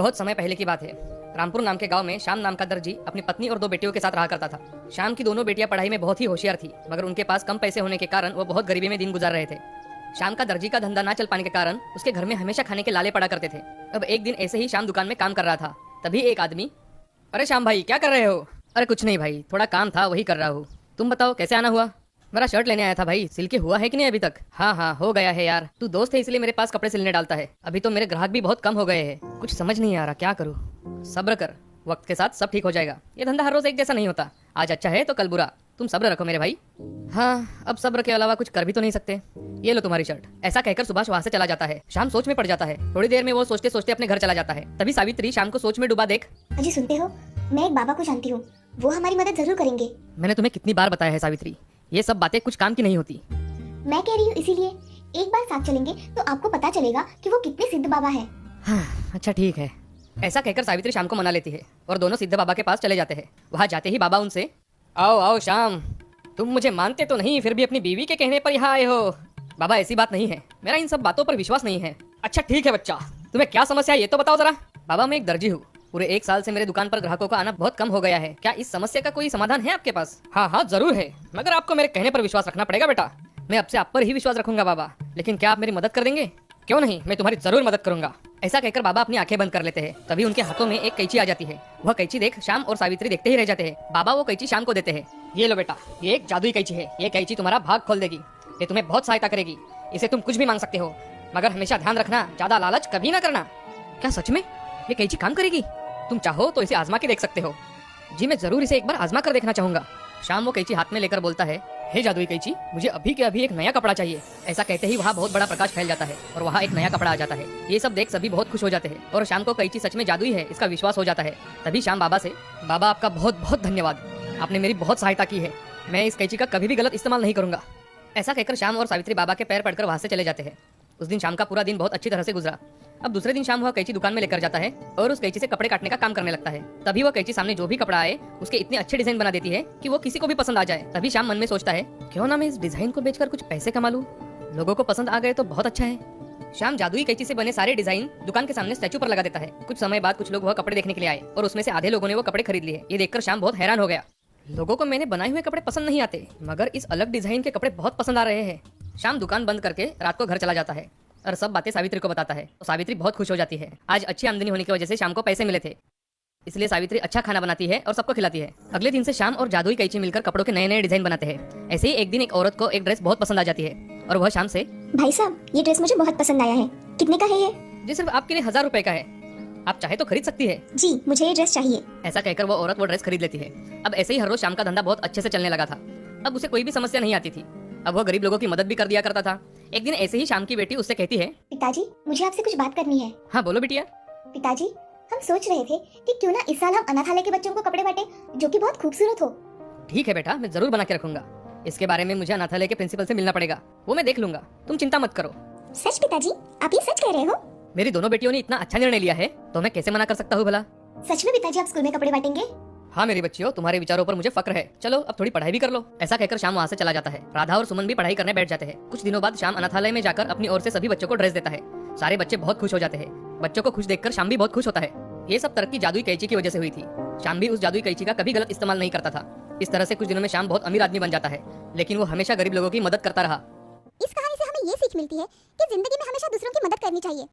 बहुत समय पहले की बात है। रामपुर नाम के गांव में श्याम नाम का दर्जी अपनी पत्नी और 2 बेटियों के साथ रहा करता था। श्याम की दोनों बेटियां पढ़ाई में बहुत ही होशियार थी, मगर उनके पास कम पैसे होने के कारण वो बहुत गरीबी में दिन गुजार रहे थे। श्याम का दर्जी का धंधा ना चल पाने के कारण उसके घर में हमेशा खाने के लाले पड़ा करते थे। अब एक दिन ऐसे ही श्याम दुकान में काम कर रहा था, तभी एक आदमी, अरे श्याम भाई क्या कर रहे हो? अरे कुछ नहीं भाई, थोड़ा काम था वही कर रहा हूँ। तुम बताओ कैसे आना हुआ? मेरा शर्ट लेने आया था भाई, सिल के हुआ है कि नहीं अभी तक? हाँ हो गया है यार, तू दोस्त है इसलिए मेरे पास कपड़े सिलने डालता है। अभी तो मेरे ग्राहक भी बहुत कम हो गए हैं, कुछ समझ नहीं आ रहा क्या करूँ। सब्र कर, वक्त के साथ सब ठीक हो जाएगा। ये धंधा हर रोज एक जैसा नहीं होता, आज अच्छा है तो कल बुरा। तुम सब्र रखो मेरे भाई। हाँ, अब सब्र के अलावा कुछ कर भी तो नहीं सकते। ये लो तुम्हारी शर्ट। ऐसा कहकर सुभाष वहाँ से चला जाता है। शाम सोच में पड़ जाता है। थोड़ी देर में वो सोचते सोचते अपने घर चला जाता है। तभी सावित्री शाम को सोच में डूबा देख, अजी सुनते हो, मैं एक बाबा को जानती हूँ, वो हमारी मदद जरूर करेंगे। मैंने तुम्हें कितनी बार बताया है सावित्री, ये सब बातें कुछ काम की नहीं होती। मैं कह रही हूँ इसीलिए एक बार साथ चलेंगे तो आपको पता चलेगा कि वो कितने सिद्ध बाबा है। हाँ, अच्छा ठीक है। ऐसा कहकर सावित्री शाम को मना लेती है और दोनों सिद्ध बाबा के पास चले जाते हैं। वहाँ जाते ही बाबा उनसे, आओ आओ श्याम, तुम मुझे मानते तो नहीं, फिर भी अपनी बीवी के कहने पर यहाँ आए हो। बाबा ऐसी बात नहीं है, मेरा इन सब बातों पर विश्वास नहीं है। अच्छा ठीक है बच्चा, तुम्हें क्या समस्या है ये तो बताओ जरा। बाबा मैं एक दर्जी हूँ, पूरे 1 साल से मेरे दुकान पर ग्राहकों का आना बहुत कम हो गया है। क्या इस समस्या का कोई समाधान है आपके पास? हाँ जरूर है, मगर आपको मेरे कहने पर विश्वास रखना पड़ेगा बेटा। मैं अब से आप पर ही विश्वास रखूंगा बाबा, लेकिन क्या आप मेरी मदद कर देंगे? क्यों नहीं, मैं तुम्हारी जरूर मदद करूंगा। ऐसा कहकर बाबा अपनी आंखें बंद कर लेते हैं। तभी उनके हाथों में एक कैंची आ जाती है। वह कैंची देख श्याम और सावित्री देखते ही रह जाते हैं। बाबा वो कैंची श्याम को देते हैं। ये लो बेटा, ये एक जादुई कैंची है। ये कैंची तुम्हारा भाग खोल देगी, ये तुम्हें बहुत सहायता करेगी। इसे तुम कुछ भी मांग सकते हो, मगर हमेशा ध्यान रखना, ज्यादा लालच कभी ना करना। क्या सच में ये कैंची काम करेगी? तुम चाहो तो इसे आजमा के देख सकते हो। जी मैं जरूर इसे एक बार आजमा कर देखना चाहूंगा। श्याम वो कैंची हाथ में लेकर बोलता है, हे जादुई कैंची, मुझे अभी के अभी एक नया कपड़ा चाहिए। ऐसा कहते ही वहाँ बहुत बड़ा प्रकाश फैल जाता है और वहाँ एक नया कपड़ा आ जाता है। ये सब देख सभी बहुत खुश हो जाते हैं और श्याम को कैंची सच में जादुई है इसका विश्वास हो जाता है। तभी श्याम बाबा से, बाबा आपका बहुत बहुत धन्यवाद, आपने मेरी बहुत सहायता की है। मैं इस कैंची का कभी भी गलत इस्तेमाल नहीं करूंगा। ऐसा कहकर श्याम और सावित्री बाबा के पैर पड़कर वहाँ से चले जाते हैं। उस दिन शाम का पूरा दिन बहुत अच्छी तरह से गुजरा। अब दूसरे दिन शाम वह कैंची दुकान में लेकर जाता है और उस कैंची से कपड़े काटने का काम करने लगता है। तभी वह कैंची सामने जो भी कपड़ा आए उसके इतने अच्छे डिजाइन बना देती है कि वो किसी को भी पसंद आ जाए। तभी शाम मन में सोचता है, क्यों ना मैं इस डिजाइन को बेचकर कुछ पैसे कमा लूं, लोगों को पसंद आ गए तो बहुत अच्छा है। शाम जादुई कैंची से बने सारे डिजाइन दुकान के सामने स्टैचू पर लगा देता है। कुछ समय बाद कुछ लोग वह कपड़े देखने के लिए आए और उसमें से आधे लोगों ने वो कपड़े खरीद लिए। ये देखकर शाम बहुत हैरान हो गया। लोगों को मैंने बनाए हुए कपड़े पसंद नहीं आते, मगर इस अलग डिजाइन के कपड़े बहुत पसंद आ रहे हैं। शाम दुकान बंद करके रात को घर चला जाता है और सब बातें सावित्री को बताता है। तो सावित्री बहुत खुश हो जाती है। आज अच्छी आमदनी होने की वजह से शाम को पैसे मिले थे, इसलिए सावित्री अच्छा खाना बनाती है और सबको खिलाती है। अगले दिन से शाम और जादुई कैंची मिलकर कपड़ों के नए नए डिजाइन बनाते हैं। ऐसे ही एक दिन एक औरत को एक ड्रेस बहुत पसंद आ जाती है और वह शाम से, भाई साहब ये ड्रेस मुझे बहुत पसंद आया है, कितने का है ये? जी सिर्फ आपके लिए 1000 रुपए का है, आप चाहे तो खरीद सकती है। जी मुझे ये ड्रेस चाहिए। ऐसा कहकर वो औरत वो ड्रेस खरीद लेती है। अब ऐसे ही हर रोज शाम का धंधा बहुत अच्छे से चलने लगा था। अब उसे कोई भी समस्या नहीं आती थी। अब वो गरीब लोगों की मदद भी कर दिया करता था। एक दिन ऐसे ही शाम की बेटी उससे कहती है, पिताजी मुझे आपसे कुछ बात करनी है। हाँ बोलो बिटिया। पिताजी हम सोच रहे थे कि क्यों ना इस साल हम अनाथालय के बच्चों को कपड़े बांटे जो कि बहुत खूबसूरत हो। ठीक है बेटा, मैं जरूर बना के रखूंगा। इसके बारे में मुझे अनाथालय के प्रिंसिपल से मिलना पड़ेगा, वो मैं देख लूंगा, तुम चिंता मत करो। सच पिताजी, आप ये सच कह रहे हो? मेरी दोनों बेटियों ने इतना अच्छा निर्णय लिया है तो मैं कैसे मना कर सकता हूँ भला। सच में पिताजी आप स्कूल में कपड़े बांटेंगे? हाँ मेरी बच्चियों, तुम्हारे विचारों पर मुझे फक्र है। चलो अब थोड़ी पढ़ाई भी कर लो। ऐसा कहकर शाम वहाँ से चला जाता है। राधा और सुमन भी पढ़ाई करने बैठ जाते हैं। कुछ दिनों बाद शाम अनाथालय में जाकर अपनी ओर से सभी बच्चों को ड्रेस देता है। सारे बच्चे बहुत खुश हो जाते हैं। बच्चों को खुश देखकर शाम भी बहुत खुश होता है। ये सब तरक्की जादुई कैंची की वजह से हुई थी। शाम भी उस जादुई कैंची का कभी गलत इस्तेमाल नहीं करता था। इस तरह से कुछ दिनों में शाम बहुत अमीर आदमी बन जाता है, लेकिन वो हमेशा गरीब लोगों की मदद करता रहा। इस कहानी से हमें ये सीख मिलती है कि जिंदगी में हमेशा दूसरों की मदद करनी चाहिए।